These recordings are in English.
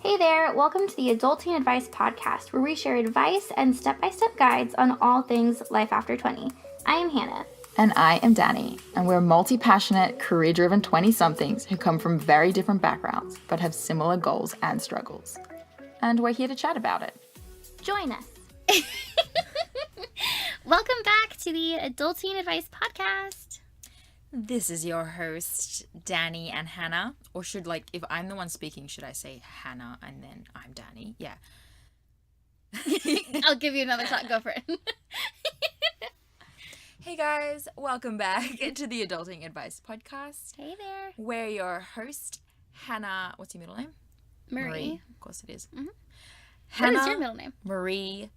Hey there, welcome to the Adulting Advice Podcast, where we share advice and step-by-step guides on all things life after 20. I am Hannah. And I am Dani, and we're multi-passionate, career-driven 20-somethings who come from very different backgrounds, but have similar goals and struggles. And we're here to chat about it. Join us. Welcome back to the Adulting Advice Podcast. This is your host, Dani and Hannah. Or should, if I'm the one speaking, should I say Hannah and then I'm Dani? Yeah. I'll give you another shot. Go for it. Hey guys, welcome back to the Adulting Advice Podcast. Hey there. We're your host, Hannah. What's your middle name? Marie. Of course it is. Mm-hmm. Hannah, what is your middle name? Marie.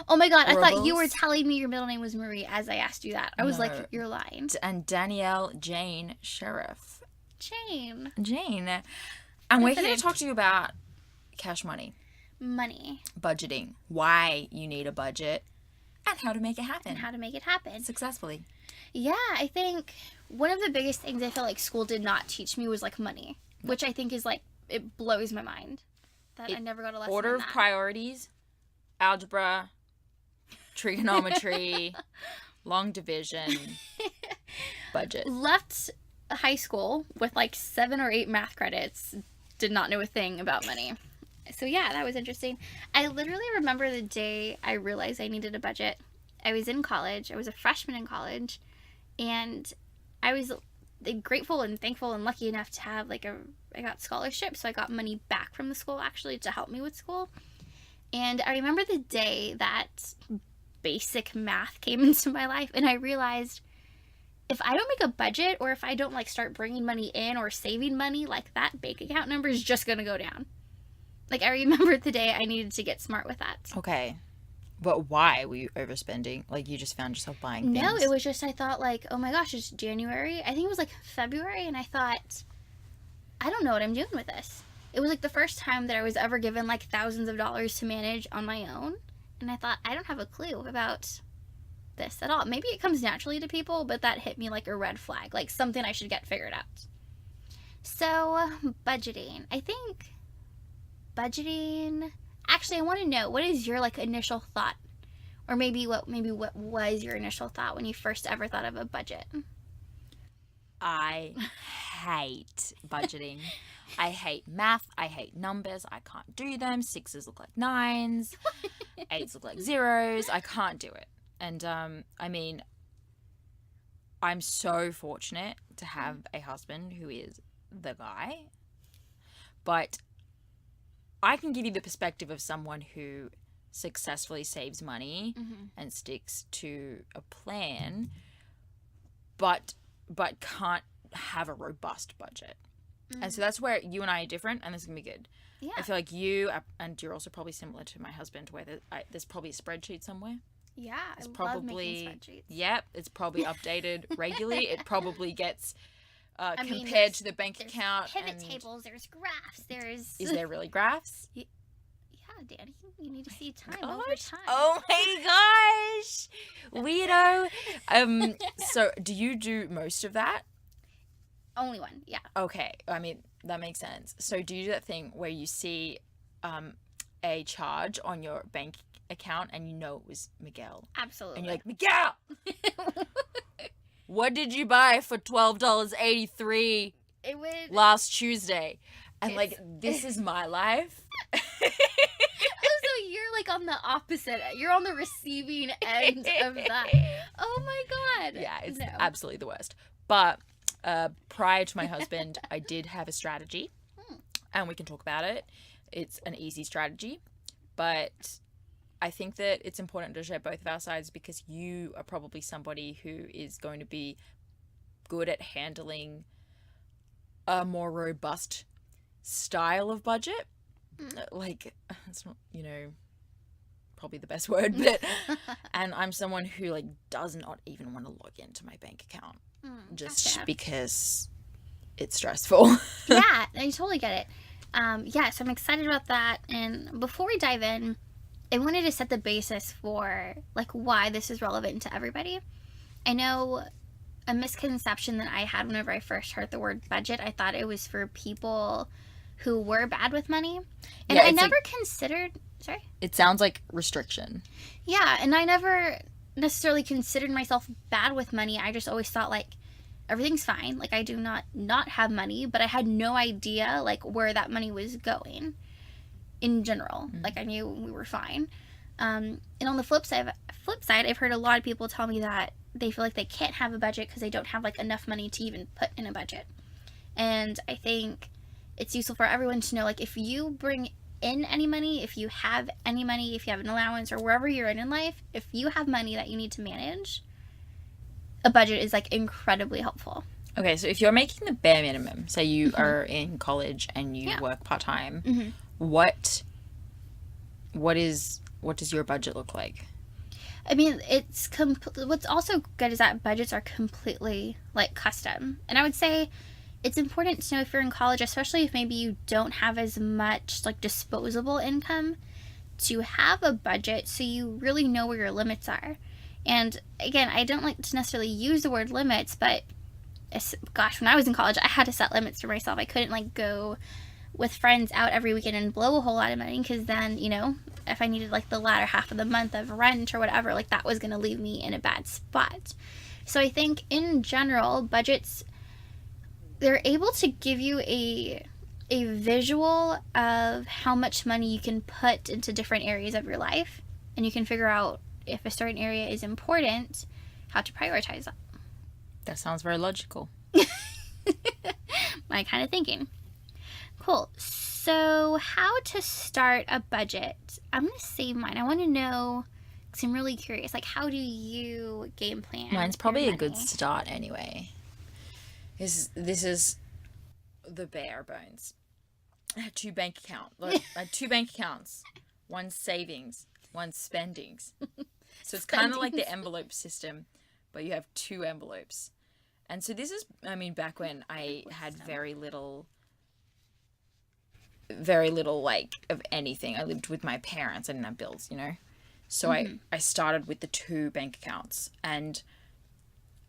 Oh my god, I thought you Rebels. were telling me your middle name was Marie as I asked you that. I was No. like, you're lying. And Danielle Jane Sheriff. Jane. And we're That's here it. to talk to you about cash money, Money. budgeting, why you need a budget, and how to make it happen And how to make it happen. successfully. Yeah, I think one of the biggest things I feel like school did not teach me was money, which I think is it blows my mind that I never got a lesson Order in of that. priorities, algebra, trigonometry, long division, budget. Left high school with 7 or 8 math credits, did not know a thing about money. So yeah, that was interesting. I literally remember the day I realized I needed a budget. I was in college. I was a freshman in college, and I was grateful and thankful and lucky enough to have I got scholarship, so I got money back from the school actually to help me with school. And I remember the day that basic math came into my life, and I realized if I don't make a budget, or if I don't start bringing money in or saving money, that bank account number is just going to go down. I remember the day I needed to get smart with that. Okay. But why were you overspending? You just found yourself buying things? No, it was just, I thought oh my gosh, it's January. I think it was February, and I thought, I don't know what I'm doing with this. It was the first time that I was ever given thousands of dollars to manage on my own. And I thought, I don't have a clue about this at all. Maybe it comes naturally to people, but that hit me like a red flag, something I should get figured out. So, budgeting. I think budgeting, actually I want to know, what is your initial thought? Or maybe what was your initial thought when you first ever thought of a budget? I hate budgeting. I hate math. I hate numbers. I can't do them. 6s look like 9s. 8s look like 0s. I can't do it. And I'm so fortunate to have a husband who is the guy. But I can give you the perspective of someone who successfully saves money and sticks to a plan, but can't have a robust budget. And so that's where you and I are different, and this is going to be good. Yeah. I feel like you, and you're also probably similar to my husband, where there's probably a spreadsheet somewhere. Yeah, It's love making spreadsheets. Yep, it's probably updated regularly. It probably gets mean, compared to the bank There's account. pivot and tables, there's graphs, there's... Is there really graphs? Yeah, Danny, you need to see time over Gosh. time. Oh my gosh, weirdo. So do you do most of that? Only one, yeah. Okay, that makes sense. So do you do that thing where you see a charge on your bank account and you know it was Miguel? Absolutely. And you're like, Miguel, what did you buy for $12.83 It would... last Tuesday? And It's- this is my life. Oh, so you're on the opposite. You're on the receiving end of that. Oh my god. Yeah, it's No. absolutely the worst. But prior to my husband, I did have a strategy, and we can talk about it. It's an easy strategy, but I think that it's important to share both of our sides, because you are probably somebody who is going to be good at handling a more robust style of budget. It's not, probably the best word, but and I'm someone who does not even want to log into my bank account just Gotcha. because it's stressful. Yeah, I totally get it. So I'm excited about that. And before we dive in, I wanted to set the basis for why this is relevant to everybody. I know a misconception that I had whenever I first heard the word budget. I thought it was for people who were bad with money. And Yeah, I it's never like, considered, sorry? it sounds like restriction. Yeah, and I never necessarily considered myself bad with money. I just always thought, like, everything's fine. Like, I do not have money, but I had no idea, like, where that money was going in general. Like, I knew we were fine. And on the flip side, I've heard a lot of people tell me that they feel like they can't have a budget because they don't have, like, enough money to even put in a budget. And I think it's useful for everyone to know, like, if you bring in any money, if you have any money, if you have an allowance or wherever you're in life, if you have money that you need to manage, a budget is, like, incredibly helpful. Okay, so if you're making the bare minimum, say you are in college and you work part-time, what does your budget look like? I mean, what's also good is that budgets are completely, like, custom. And I would say it's important to know if you're in college, especially if maybe you don't have as much, like, disposable income, to have a budget so you really know where your limits are. And again, I don't like to necessarily use the word limits, but gosh, when I was in college, I had to set limits for myself. I couldn't, like, go with friends out every weekend and blow a whole lot of money, because then, you know, if I needed, like, the latter half of the month of rent or whatever, like, that was going to leave me in a bad spot. So I think in general, budgets, they're able to give you a visual of how much money you can put into different areas of your life, and you can figure out if a certain area is important, how to prioritize that. That sounds very logical. My kind of thinking. Cool. So how to start a budget? I'm going to save mine. I want to know, because I'm really curious, like, how do you game plan? Mine's probably your a good money? start anyway. This is the bare bones. I had two bank accounts. One's savings, one's spendings. So it's kind of like the envelope system, but you have two envelopes. And so this is, I mean, back when I had very little like of anything. I lived with my parents. I didn't have bills, you know. So I started with the two bank accounts, and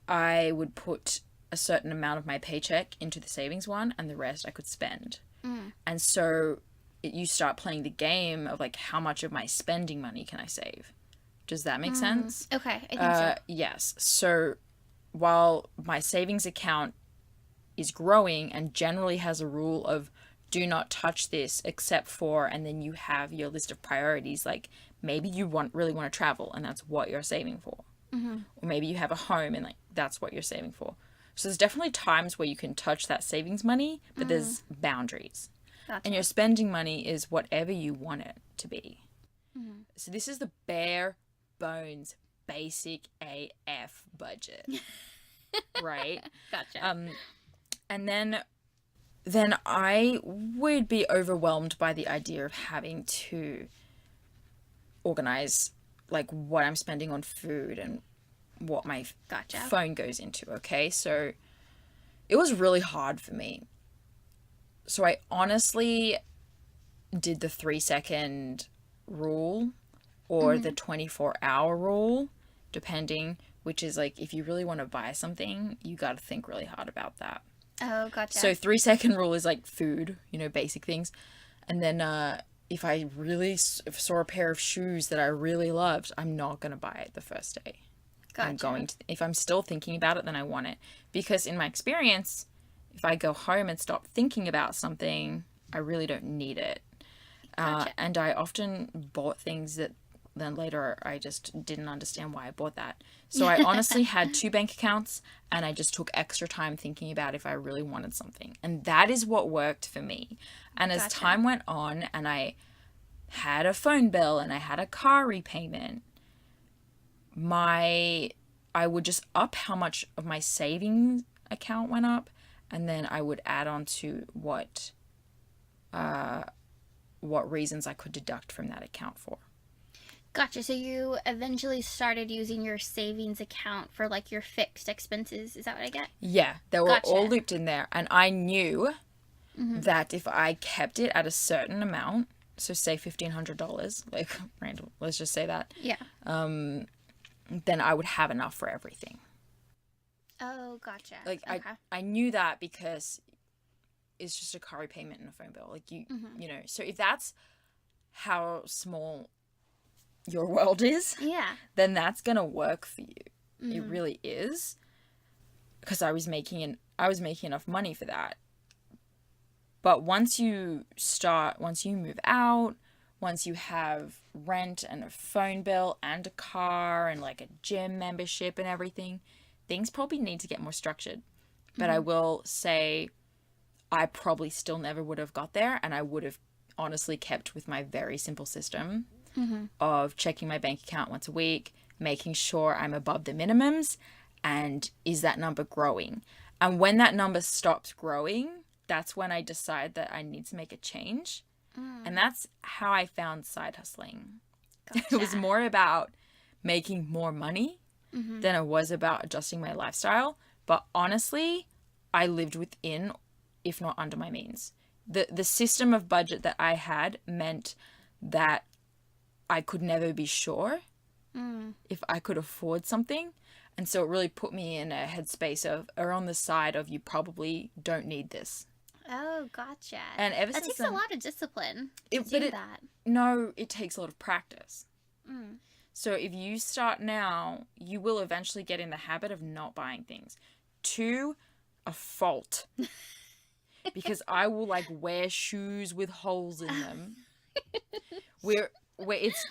I would put a certain amount of my paycheck into the savings one, and the rest I could spend. And so you start playing the game of, like, how much of my spending money can I save? Does that make sense? Okay, I think so. Yes. So while my savings account is growing and generally has a rule of do not touch this except for, and then you have your list of priorities, like maybe you really want to travel and that's what you're saving for. Or maybe you have a home and, like, that's what you're saving for. So there's definitely times where you can touch that savings money, but there's boundaries. Gotcha. And your spending money is whatever you want it to be. So this is the bare bones, basic AF budget, right? Gotcha. And then I would be overwhelmed by the idea of having to organize, like, what I'm spending on food and what my phone goes into, okay? So it was really hard for me. So I honestly did the 3-second rule or the 24-hour rule, depending, which is, like, if you really want to buy something, you got to think really hard about that. Oh, gotcha. So 3-second rule is, like, food, you know, basic things. And then if I really saw a pair of shoes that I really loved, I'm not going to buy it the first day. Gotcha. I'm going to, if I'm still thinking about it, then I want it. Because in my experience, if I go home and stop thinking about something, I really don't need it. Gotcha. And I often bought things that then later I just didn't understand why I bought that. So I honestly had two bank accounts, and I just took extra time thinking about if I really wanted something. And that is what worked for me. And as time went on and I had a phone bill and I had a car repayment, I would just up how much of my savings account went up, and then I would add on to what reasons I could deduct from that account for. Gotcha. So you eventually started using your savings account for, like, your fixed expenses. Is that what I get? Yeah, they were all looped in there. And I knew that if I kept it at a certain amount, so say $1,500, like, random, let's just say that. Yeah. Then I would have enough for everything. Oh, gotcha. Like, okay. I knew that because it's just a car repayment and a phone bill. Like, you know, so if that's how small your world is, Yeah. then that's going to work for you. It really is. Because I was making enough money for that. But once you move out, once you have rent and a phone bill and a car and like a gym membership and everything, things probably need to get more structured. But I will say I probably still never would have got there, and I would have honestly kept with my very simple system of checking my bank account once a week, making sure I'm above the minimums, and is that number growing? And when that number stops growing, that's when I decide that I need to make a change. And that's how I found side hustling. Gotcha. It was more about making more money than it was about adjusting my lifestyle. But honestly, I lived within, if not under my means. The system of budget that I had meant that I could never be sure if I could afford something. And so it really put me in a headspace of, or on the side of, you probably don't need this. Oh, gotcha. And ever that since takes a lot of discipline to But do it- that. No, it takes a lot of practice. So if you start now, you will eventually get in the habit of not buying things to a fault. Because I will like wear shoes with holes in them.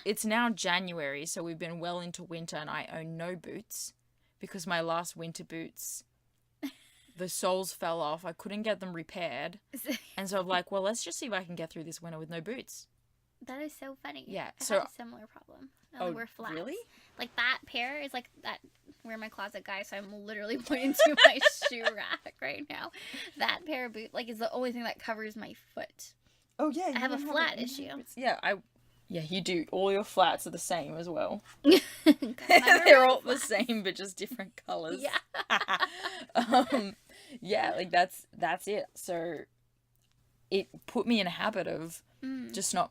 It's now January, so we've been well into winter, and I own no boots because my last winter boots, the soles fell off. I couldn't get them repaired. And so I'm like, well, let's just see if I can get through this winter with no boots. That is so funny. Yeah, I so- had a similar problem. I only wear flats. Really? Like that pair is like that. We're my closet guy, so I'm literally pointing to my shoe rack right now. That pair of boots, like, is the only thing that covers my foot. Oh yeah, I have a flat issue. Yeah, you do. All your flats are the same as well. 'Cause I'm They're a all the same, but just different colors. Yeah. Yeah, like that's it. So it put me in a habit of just not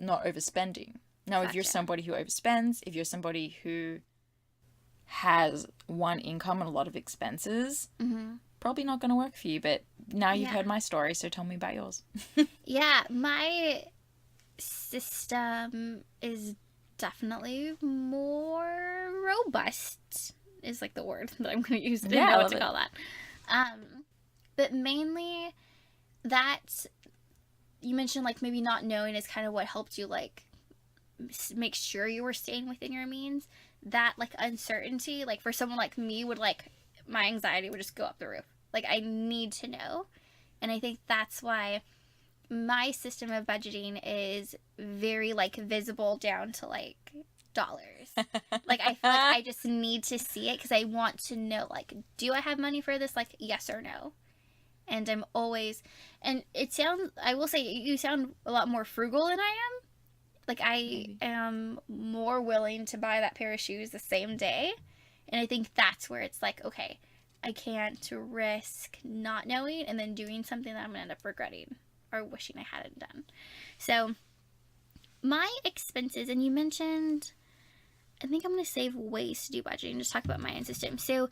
overspending. Now, if you're Gotcha. somebody who overspends, if you're somebody who has one income and a lot of expenses, probably not going to work for you. But now you've Yeah. heard my story, so tell me about yours. Yeah, my system is definitely more robust, is like the word that I'm going to use. I didn't Yeah, I know what love to it. call that. But mainly that you mentioned, like, maybe not knowing is kind of what helped you, like, make sure you were staying within your means. That, like, uncertainty, like, for someone like me would, like, my anxiety would just go up the roof. Like, I need to know. And I think that's why my system of budgeting is very, like, visible down to, like, dollars. Like, I feel like I just need to see it because I want to know, like, do I have money for this? Like, yes or no? And I'm always, and it sounds, I will say, you sound a lot more frugal than I am. Like, I am more willing to buy that pair of shoes the same day. And I think that's where it's like, okay, I can't risk not knowing and then doing something that I'm going to end up regretting or wishing I hadn't done. So, my expenses, and you mentioned, I think I'm going to save ways to do budgeting, just talk about my own system. So,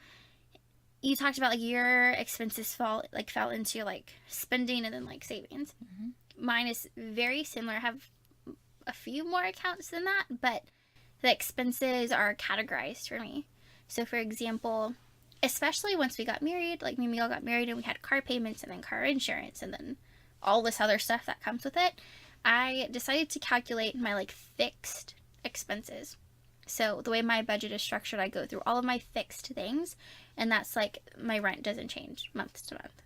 you talked about, like, your expenses fell into, like, spending and then, like, savings. Mine is very similar. I have a few more accounts than that, but the expenses are categorized for me. So, for example, especially once we got married, like, me and Miguel got married and we had car payments and then car insurance and then all this other stuff that comes with it, I decided to calculate my, like, fixed expenses. So the way my budget is structured, I go through all of my fixed things, and that's like my rent doesn't change month to month.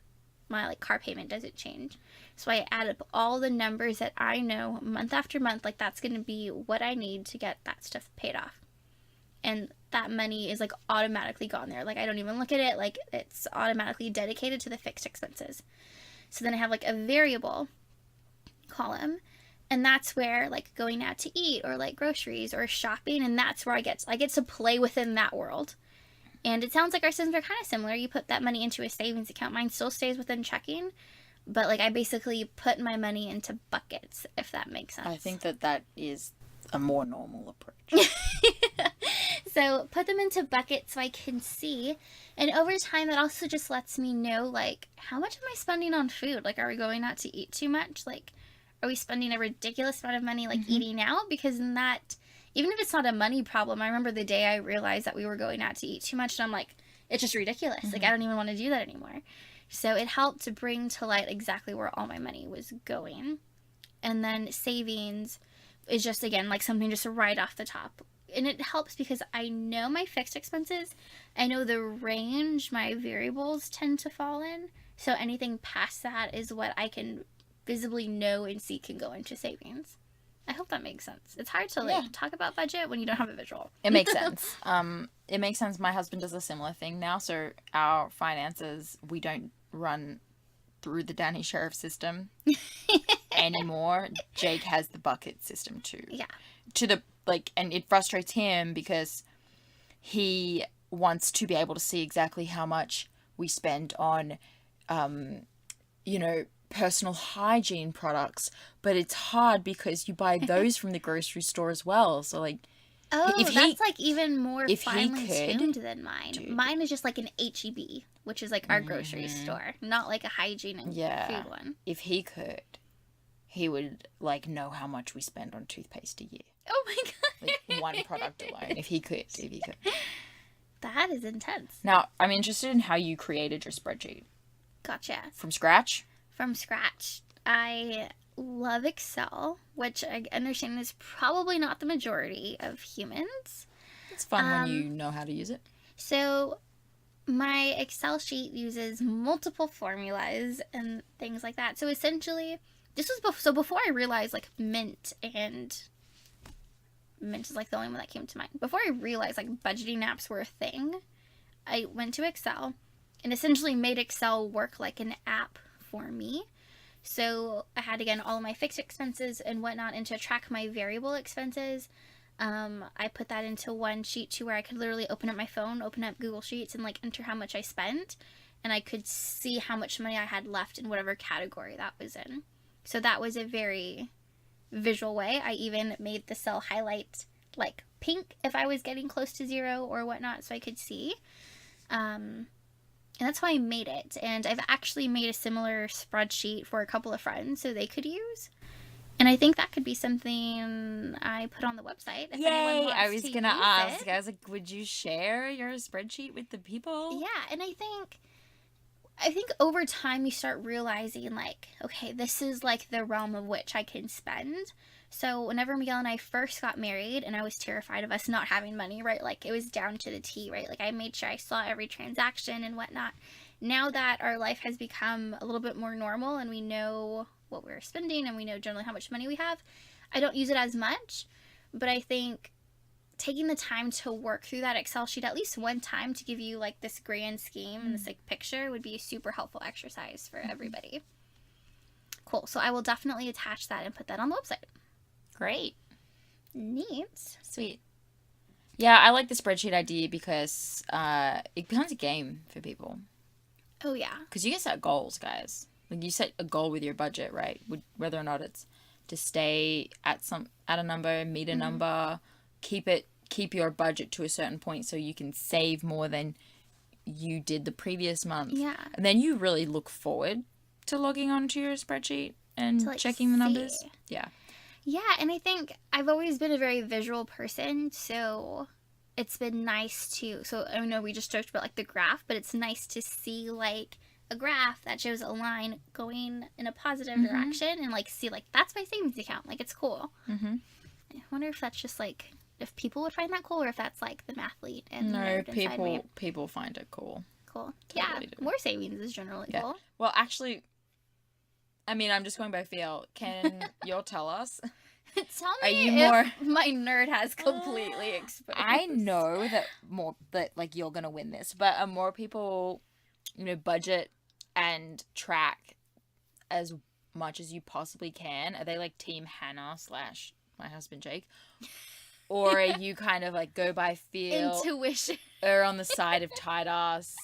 My, like, car payment doesn't change. So I add up all the numbers that I know month after month, like, that's going to be what I need to get that stuff paid off. And that money is, like, automatically gone there. Like, I don't even look at it. Like, it's automatically dedicated to the fixed expenses. So then I have, like, a variable column. And that's where, like, going out to eat or, like, groceries or shopping, and that's where I get to play within that world. And it sounds like our systems are kind of similar. You put that money into a savings account. Mine still stays within checking, but, like, I basically put my money into buckets, if that makes sense. I think that is a more normal approach. So put them into buckets so I can see. And over time, that also just lets me know, like, how much am I spending on food? Like, are we going out to eat too much? Like, are we spending a ridiculous amount of money like eating out? Because in that, even if it's not a money problem, I remember the day I realized that we were going out to eat too much, and I'm like, it's just ridiculous. Like, I don't even want to do that anymore. So it helped to bring to light exactly where all my money was going. And then savings is just, again, like something just right off the top. And it helps because I know my fixed expenses. I know the range my variables tend to fall in. So anything past that is what I can visibly know and see can go into savings. I hope that makes sense. It's hard to like talk about budget when you don't have a visual. It makes sense. It makes sense. My husband does a similar thing now. So our finances, we don't run through the Dani Sheriff system anymore. Jake has the bucket system too. Yeah. To the and it frustrates him because he wants to be able to see exactly how much we spend on, personal hygiene products, but it's hard because you buy those from the grocery store as well. So like, that's like even more if he finely could, tuned than mine. dude. Mine is just like an HEB, which is like our grocery store, not like a hygiene and food one. If he could, he would like know how much we spend on toothpaste a year. Oh my god! Like one product alone. If he could. That is intense. Now, I'm interested in how you created your spreadsheet. Gotcha. From scratch? From scratch. I love Excel, which I understand is probably not the majority of humans. It's fun when you know how to use it. So my Excel sheet uses multiple formulas and things like that. So essentially, this was before I realized like Mint is like the only one that came to mind. Before I realized like budgeting apps were a thing, I went to Excel and essentially made Excel work like an app for me. So I had, again, all of my fixed expenses and whatnot, and to track my variable expenses, I put that into one sheet to where I could literally open up my phone, open up Google Sheets, and like enter how much I spent, and I could see how much money I had left in whatever category that was in. So that was a very visual way. I even made the cell highlight like pink if I was getting close to zero or whatnot, so I could see. And that's how I made it. And I've actually made a similar spreadsheet for a couple of friends so they could use. And I think that could be something I put on the website. If anyone wants I was to going to use ask. it. I was like, would you share your spreadsheet with the people? Yeah, and I think over time you start realizing like, okay, this is like the realm of which I can spend. So whenever Miguel and I first got married and I was terrified of us not having money, right? Like it was down to the T, right? Like I made sure I saw every transaction and whatnot. Now that our life has become a little bit more normal and we know what we're spending and we know generally how much money we have, I don't use it as much. But I think taking the time to work through that Excel sheet at least one time to give you like this grand scheme and this like picture would be a super helpful exercise for everybody. Cool. So I will definitely attach that and put that on the website. Great. Neat. Sweet. Yeah, I like the spreadsheet idea because it becomes a game for people. Oh, yeah. Because you can set goals, guys. Like you set a goal with your budget, right? Whether or not it's to stay at a number, meet a number, keep your budget to a certain point so you can save more than you did the previous month. Yeah. And then you really look forward to logging onto your spreadsheet and like, checking the numbers. see. Yeah. Yeah, and I think I've always been a very visual person, so it's been nice to, so I know we just joked about like the graph, but it's nice to see like a graph that shows a line going in a positive direction and like see like that's my savings account. Like it's cool. I wonder if that's just like, if people would find that cool or if that's like the mathlete and the nerd inside me. people find it cool. Cool. Totally do. More savings is generally cool. Well, actually, I mean, I'm just going by feel. Can you tell us? Tell Are me you if more... my nerd has completely exposed. I know that like you're gonna win this, but are more people, budget and track as much as you possibly can? Are they like Team Hannah / my husband Jake, or are you kind of like go by feel, intuition, or on the side of tight ass?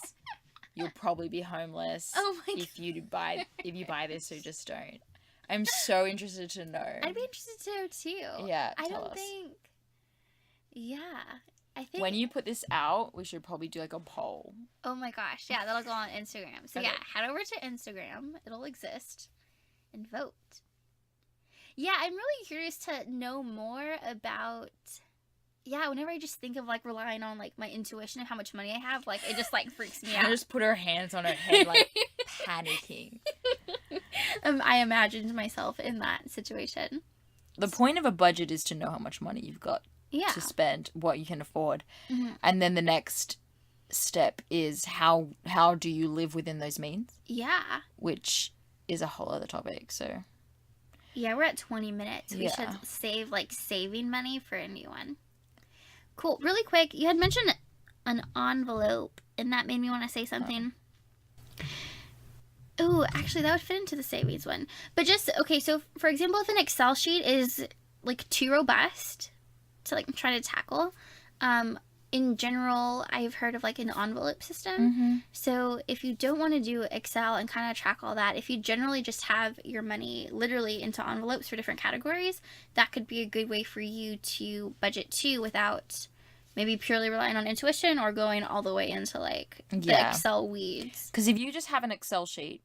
You'll probably be homeless if you buy this, so just don't. I'm so interested to know. I'd be interested to know too. Yeah, I tell don't us. think. Yeah, I think. When you put this out, we should probably do like a poll. Oh my gosh, yeah, that'll go on Instagram. So Okay. yeah, head over to Instagram. It'll exist, and vote. Yeah, I'm really curious to know more about. Yeah, whenever I just think of like relying on like my intuition and how much money I have, like it just like freaks me Hannah out. just put her hands on her head, like panicking. I imagined myself in that situation. The point of a budget is to know how much money you've got Yeah. to spend, what you can afford. Mhm. And then the next step is how do you live within those means, Yeah. which is a whole other topic. So Yeah, we're at 20 minutes. We Yeah. should save like saving money for a new one. Cool. Really quick, you had mentioned an envelope, and that made me want to say something. Oh, actually, that would fit into the savings one. But just, okay, so for example, if an Excel sheet is like too robust to like try to tackle, in general, I've heard of like an envelope system. So if you don't want to do Excel and kind of track all that, if you generally just have your money literally into envelopes for different categories, that could be a good way for you to budget too without maybe purely relying on intuition or going all the way into like the Yeah. Excel weeds. because if you just have an Excel sheet,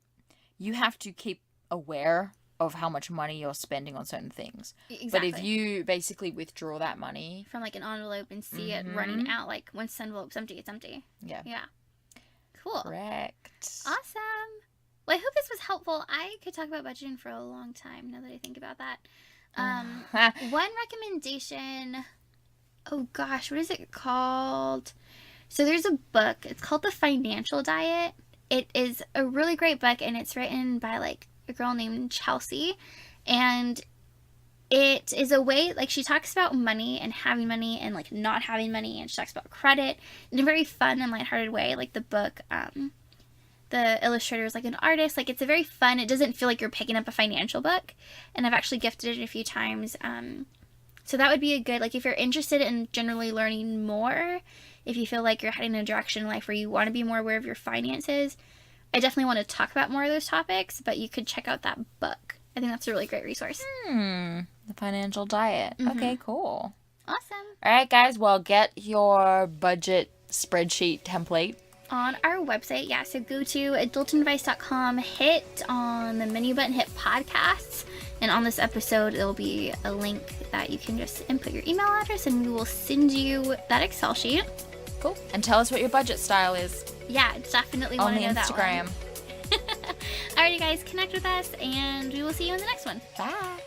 you have to keep aware of how much money you're spending on certain things. Exactly. But if you basically withdraw that money, from like an envelope and see it running out, like once the envelope's empty, it's empty. yeah. Yeah. Cool. Correct. Awesome. Well, I hope this was helpful. I could talk about budgeting for a long time now that I think about that. One recommendation. Oh gosh, what is it called? So there's a book. It's called The Financial Diet. It is a really great book, and it's written by like a girl named Chelsea, and it is a way, like, she talks about money and having money and like not having money, and she talks about credit in a very fun and lighthearted way. Like the book, the illustrator is like an artist. Like it's a very fun, it doesn't feel like you're picking up a financial book, and I've actually gifted it a few times. So that would be a good, like, if you're interested in generally learning more, if you feel like you're heading in a direction in life where you want to be more aware of your finances, I definitely want to talk about more of those topics, but you could check out that book. I think that's a really great resource. The Financial Diet. Okay, cool. Awesome. All right, guys. Well, get your budget spreadsheet template On our website, yeah, so go to adultadvice.com, hit on the menu button, hit podcasts, and on this episode, there'll be a link that you can just input your email address, and we will send you that Excel sheet. Cool. And tell us what your budget style is Yeah, definitely on want the to know that Instagram. one. Alrighty, guys, connect with us, and we will see you in the next one. Bye.